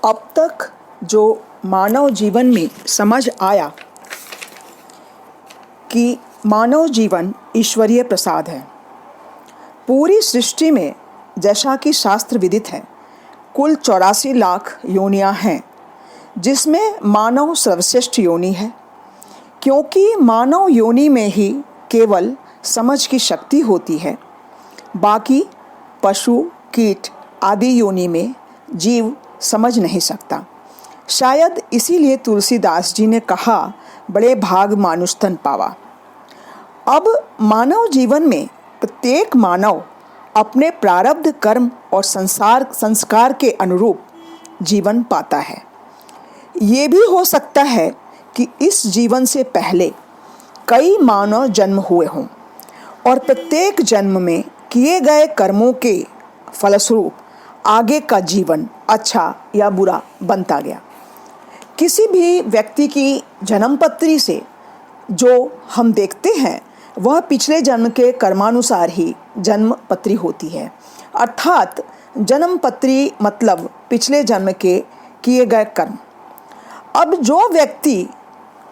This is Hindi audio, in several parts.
अब तक जो मानव जीवन में समझ आया कि मानव जीवन ईश्वरीय प्रसाद है। पूरी सृष्टि में जैसा कि शास्त्र विदित है, कुल 84 लाख योनियां हैं, जिसमें मानव सर्वश्रेष्ठ योनि है, क्योंकि मानव योनि में ही केवल समझ की शक्ति होती है। बाकी पशु, कीट आदि योनि में जीव समझ नहीं सकता। शायद इसीलिए तुलसीदास जी ने कहा, बड़े भाग मानुष तन पावा। अब मानव जीवन में प्रत्येक मानव अपने प्रारब्ध कर्म और संस्कार के अनुरूप जीवन पाता है। ये भी हो सकता है कि इस जीवन से पहले कई मानव जन्म हुए हों और प्रत्येक जन्म में किए गए कर्मों के फलस्वरूप आगे का जीवन अच्छा या बुरा बनता गया। किसी भी व्यक्ति की जन्मपत्री से जो हम देखते हैं वह पिछले जन्म के कर्मानुसार ही जन्मपत्री होती है। अर्थात जन्मपत्री मतलब पिछले जन्म के किए गए कर्म। अब जो व्यक्ति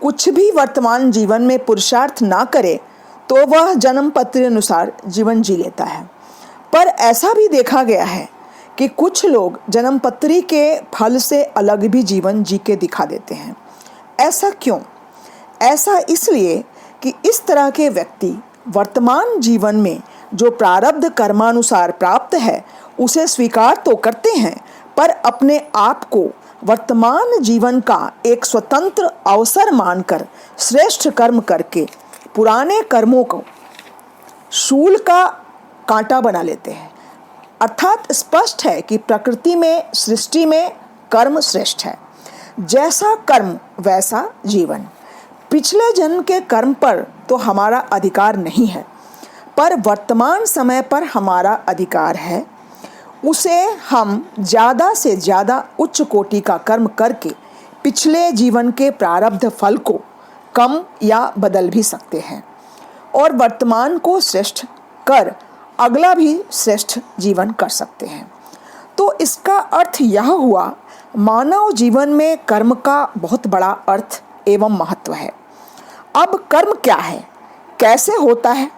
कुछ भी वर्तमान जीवन में पुरुषार्थ ना करे तो वह जन्मपत्री अनुसार जीवन जी लेता है। पर ऐसा भी देखा गया है कि कुछ लोग जन्मपत्री के फल से अलग भी जीवन जी के दिखा देते हैं। ऐसा क्यों? ऐसा इसलिए कि इस तरह के व्यक्ति वर्तमान जीवन में जो प्रारब्ध कर्मानुसार प्राप्त है उसे स्वीकार तो करते हैं, पर अपने आप को वर्तमान जीवन का एक स्वतंत्र अवसर मानकर श्रेष्ठ कर्म करके पुराने कर्मों को शूल का कांटा बना लेते हैं। अर्थात स्पष्ट है कि प्रकृति में, सृष्टि में कर्म श्रेष्ठ है। जैसा कर्म वैसा जीवन। पिछले जन्म के कर्म पर तो हमारा अधिकार नहीं है, पर वर्तमान समय पर हमारा अधिकार है। उसे हम ज़्यादा से ज़्यादा उच्च कोटि का कर्म करके पिछले जीवन के प्रारब्ध फल को कम या बदल भी सकते हैं और वर्तमान को श्रेष्ठ कर अगला भी श्रेष्ठ जीवन कर सकते हैं। तो इसका अर्थ यह हुआ, मानव जीवन में कर्म का बहुत बड़ा अर्थ एवं महत्व है। अब कर्म क्या है, कैसे होता है?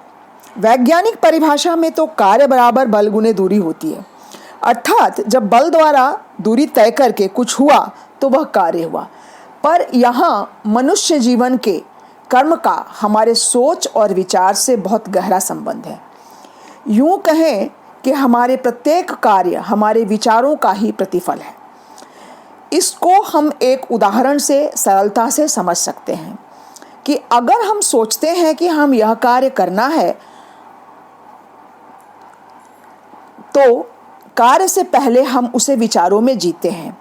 वैज्ञानिक परिभाषा में तो कार्य बराबर बल गुने दूरी होती है। अर्थात जब बल द्वारा दूरी तय करके कुछ हुआ तो वह कार्य हुआ। पर यहाँ मनुष्य जीवन के कर्म का हमारे सोच और विचार से बहुत गहरा संबंध है। यूँ कहें कि हमारे प्रत्येक कार्य हमारे विचारों का ही प्रतिफल है। इसको हम एक उदाहरण से सरलता से समझ सकते हैं कि अगर हम सोचते हैं कि हम यह कार्य करना है तो कार्य से पहले हम उसे विचारों में जीते हैं।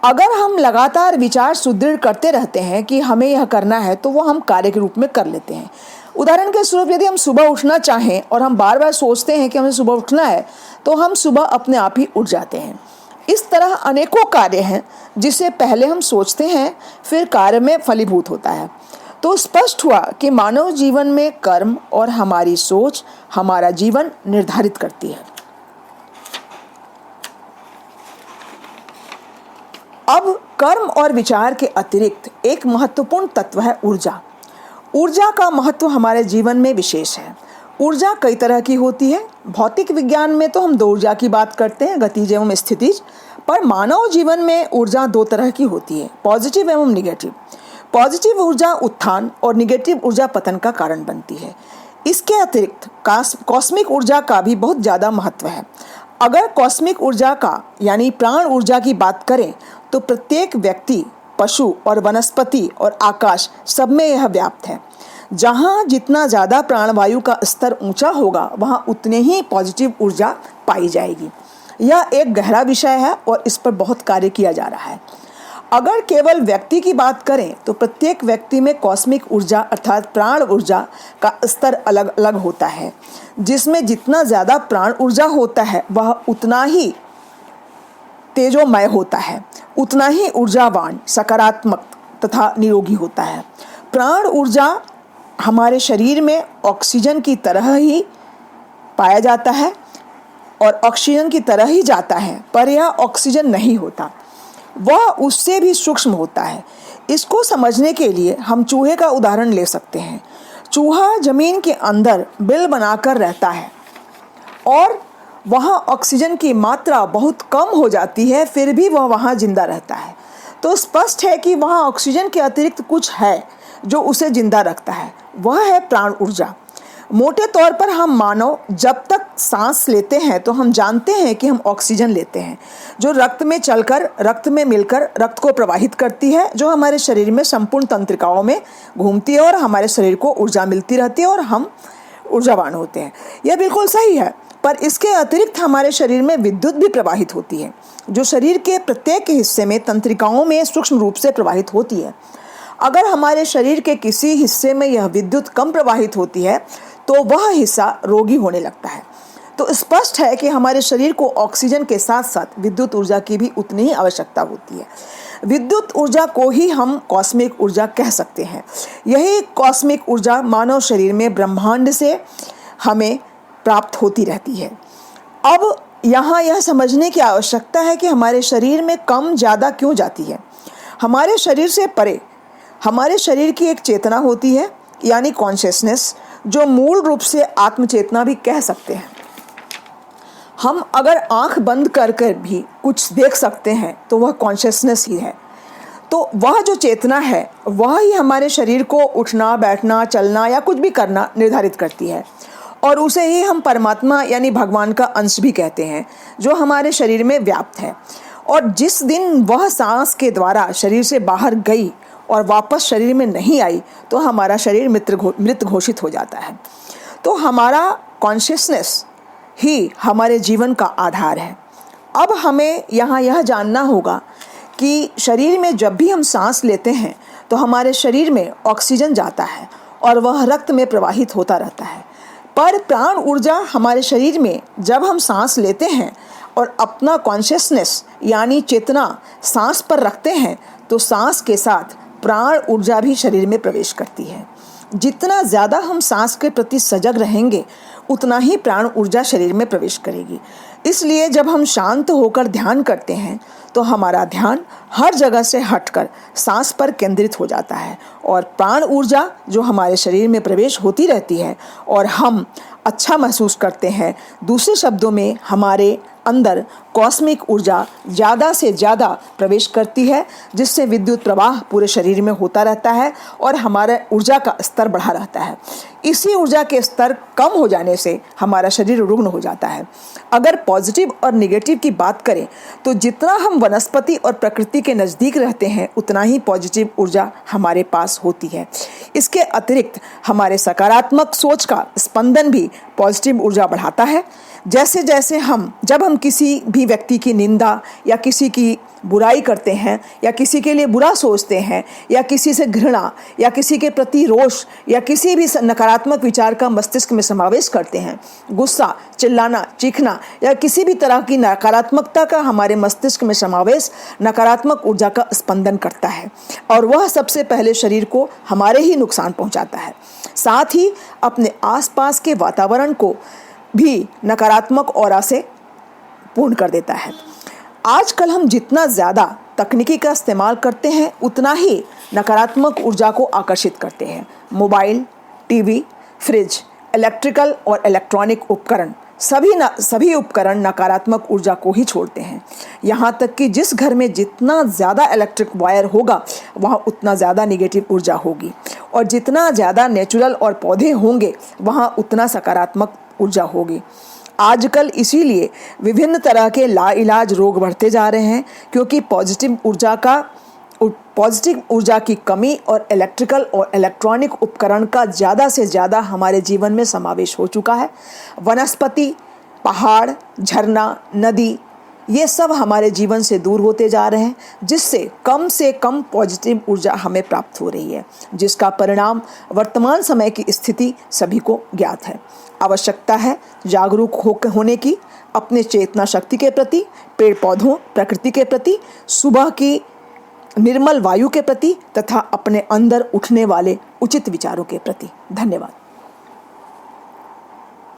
अगर हम लगातार विचार सुदृढ़ करते रहते हैं कि हमें यह करना है तो वो हम कार्य के रूप में कर लेते हैं। उदाहरण के स्वरूप यदि हम सुबह उठना चाहें और हम बार बार सोचते हैं कि हमें सुबह उठना है तो हम सुबह अपने आप ही उठ जाते हैं। इस तरह अनेकों कार्य हैं जिसे पहले हम सोचते हैं फिर कार्य में फलीभूत होता है। तो स्पष्ट हुआ कि मानव जीवन में कर्म और हमारी सोच हमारा जीवन निर्धारित करती है। अब कर्म और विचार के अतिरिक्त एक महत्वपूर्ण तत्व है ऊर्जा। ऊर्जा का महत्व हमारे जीवन में विशेष है। ऊर्जा कई तरह की होती है। भौतिक विज्ञान में तो हम दो ऊर्जा की बात करते हैं, गतिज एवं स्थितिज। पर मानव जीवन में ऊर्जा दो तरह की होती है, पॉजिटिव एवं निगेटिव। पॉजिटिव ऊर्जा उत्थान और निगेटिव ऊर्जा पतन का कारण बनती है। इसके अतिरिक्त कॉस्मिक ऊर्जा का भी बहुत ज़्यादा महत्व है। अगर कॉस्मिक ऊर्जा का यानी प्राण ऊर्जा की बात करें तो प्रत्येक व्यक्ति, पशु और वनस्पति और आकाश सब में यह व्याप्त है। जहाँ जितना ज़्यादा प्राणवायु का स्तर ऊंचा होगा वहाँ उतने ही पॉजिटिव ऊर्जा पाई जाएगी। यह एक गहरा विषय है और इस पर बहुत कार्य किया जा रहा है। अगर केवल व्यक्ति की बात करें तो प्रत्येक व्यक्ति में कॉस्मिक ऊर्जा अर्थात प्राण ऊर्जा का स्तर अलग अलग होता है, जिसमें जितना ज़्यादा प्राण ऊर्जा होता है वह उतना ही तेजोमय होता है, उतना ही ऊर्जावान, सकारात्मक तथा निरोगी होता है। प्राण ऊर्जा हमारे शरीर में ऑक्सीजन की तरह ही पाया जाता है और ऑक्सीजन की तरह ही जाता है, पर यह ऑक्सीजन नहीं होता। वह उससे भी सूक्ष्म होता है। इसको समझने के लिए हम चूहे का उदाहरण ले सकते हैं। चूहा जमीन के अंदर बिल बनाकर रहता है और वहाँ ऑक्सीजन की मात्रा बहुत कम हो जाती है, फिर भी वह वहाँ जिंदा रहता है। तो स्पष्ट है कि वहाँ ऑक्सीजन के अतिरिक्त कुछ है जो उसे जिंदा रखता है, वह है प्राण ऊर्जा। मोटे तौर पर हम मानव जब तक सांस लेते हैं तो हम जानते हैं कि हम ऑक्सीजन लेते हैं, जो रक्त में चलकर रक्त में मिलकर रक्त को प्रवाहित करती है, जो हमारे शरीर में संपूर्ण तंत्रिकाओं में घूमती है और हमारे शरीर को ऊर्जा मिलती रहती है और हम ऊर्जावान होते हैं। यह बिल्कुल सही है, पर इसके अतिरिक्त हमारे शरीर में विद्युत भी प्रवाहित होती है, जो शरीर के प्रत्येक हिस्से में तंत्रिकाओं में सूक्ष्म रूप से प्रवाहित होती है। अगर हमारे शरीर के किसी हिस्से में यह विद्युत कम प्रवाहित होती है तो वह हिस्सा रोगी होने लगता है। तो स्पष्ट है कि हमारे शरीर को ऑक्सीजन के साथ साथ विद्युत ऊर्जा की भी उतनी ही आवश्यकता होती है। विद्युत ऊर्जा को ही हम कॉस्मिक ऊर्जा कह सकते हैं। यही कॉस्मिक ऊर्जा मानव शरीर में ब्रह्मांड से हमें प्राप्त होती रहती है। अब यहाँ यह समझने की आवश्यकता है कि हमारे शरीर में कम ज़्यादा क्यों जाती है। हमारे शरीर से परे हमारे शरीर की एक चेतना होती है, यानी कॉन्शियसनेस, जो मूल रूप से आत्मचेतना भी कह सकते हैं। हम अगर आंख बंद कर कर भी कुछ देख सकते हैं तो वह कॉन्शियसनेस ही है। तो वह जो चेतना है वह ही हमारे शरीर को उठना, बैठना, चलना या कुछ भी करना निर्धारित करती है, और उसे ही हम परमात्मा यानी भगवान का अंश भी कहते हैं, जो हमारे शरीर में व्याप्त है। और जिस दिन वह सांस के द्वारा शरीर से बाहर गई और वापस शरीर में नहीं आई तो हमारा शरीर मृत घोषित हो जाता है। तो हमारा कॉन्शियसनेस ही हमारे जीवन का आधार है। अब हमें यहाँ यह जानना होगा कि शरीर में जब भी हम सांस लेते हैं तो हमारे शरीर में ऑक्सीजन जाता है और वह रक्त में प्रवाहित होता रहता है, पर प्राण ऊर्जा हमारे शरीर में जब हम सांस लेते हैं और अपना कॉन्शियसनेस यानी चेतना सांस पर रखते हैं तो सांस के साथ प्राण ऊर्जा भी शरीर में प्रवेश करती है। जितना ज़्यादा हम सांस के प्रति सजग रहेंगे उतना ही प्राण ऊर्जा शरीर में प्रवेश करेगी। इसलिए जब हम शांत होकर ध्यान करते हैं तो हमारा ध्यान हर जगह से हटकर सांस पर केंद्रित हो जाता है और प्राण ऊर्जा जो हमारे शरीर में प्रवेश होती रहती है और हम अच्छा महसूस करते हैं। दूसरे शब्दों में हमारे अंदर कॉस्मिक ऊर्जा ज़्यादा से ज़्यादा प्रवेश करती है, जिससे विद्युत प्रवाह पूरे शरीर में होता रहता है और हमारा ऊर्जा का स्तर बढ़ा रहता है। इसी ऊर्जा के स्तर कम हो जाने से हमारा शरीर रुग्ण हो जाता है। अगर पॉजिटिव और नेगेटिव की बात करें तो जितना हम वनस्पति और प्रकृति के नज़दीक रहते हैं उतना ही पॉजिटिव ऊर्जा हमारे पास होती है। इसके अतिरिक्त हमारे सकारात्मक सोच का स्पंदन भी पॉजिटिव ऊर्जा बढ़ाता है। जैसे जैसे जब हम किसी भी व्यक्ति की निंदा या किसी की बुराई करते हैं या किसी के लिए बुरा सोचते हैं या किसी से घृणा या किसी के प्रति रोष या किसी भी नकारात्मक विचार का मस्तिष्क में समावेश करते हैं, गुस्सा, चिल्लाना, चीखना या किसी भी तरह की नकारात्मकता का हमारे मस्तिष्क में समावेश नकारात्मक ऊर्जा का स्पंदन करता है और वह सबसे पहले शरीर को हमारे ही नुकसान पहुंचाता है। साथ ही अपने आसपास के वातावरण को भी नकारात्मक ऑरा से पूर्ण कर देता है। आजकल हम जितना ज़्यादा तकनीकी का इस्तेमाल करते हैं उतना ही नकारात्मक ऊर्जा को आकर्षित करते हैं। मोबाइल, टीवी, फ्रिज, इलेक्ट्रिकल और इलेक्ट्रॉनिक उपकरण सभी उपकरण नकारात्मक ऊर्जा को ही छोड़ते हैं। यहाँ तक कि जिस घर में जितना ज़्यादा इलेक्ट्रिक वायर होगा वहाँ उतना ज़्यादा नेगेटिव ऊर्जा होगी और जितना ज़्यादा नेचुरल और पौधे होंगे वहाँ उतना सकारात्मक ऊर्जा होगी। आजकल इसीलिए विभिन्न तरह के लाइलाज रोग बढ़ते जा रहे हैं, क्योंकि पॉजिटिव ऊर्जा की कमी और इलेक्ट्रिकल और इलेक्ट्रॉनिक उपकरण का ज़्यादा से ज़्यादा हमारे जीवन में समावेश हो चुका है। वनस्पति, पहाड़, झरना, नदी, ये सब हमारे जीवन से दूर होते जा रहे हैं, जिससे कम से कम पॉजिटिव ऊर्जा हमें प्राप्त हो रही है, जिसका परिणाम वर्तमान समय की स्थिति सभी को ज्ञात है। आवश्यकता है जागरूक होने की, अपने चेतना शक्ति के प्रति, पेड़ पौधों, प्रकृति के प्रति, सुबह की निर्मल वायु के प्रति तथा अपने अंदर उठने वाले उचित विचारों के प्रति। धन्यवाद।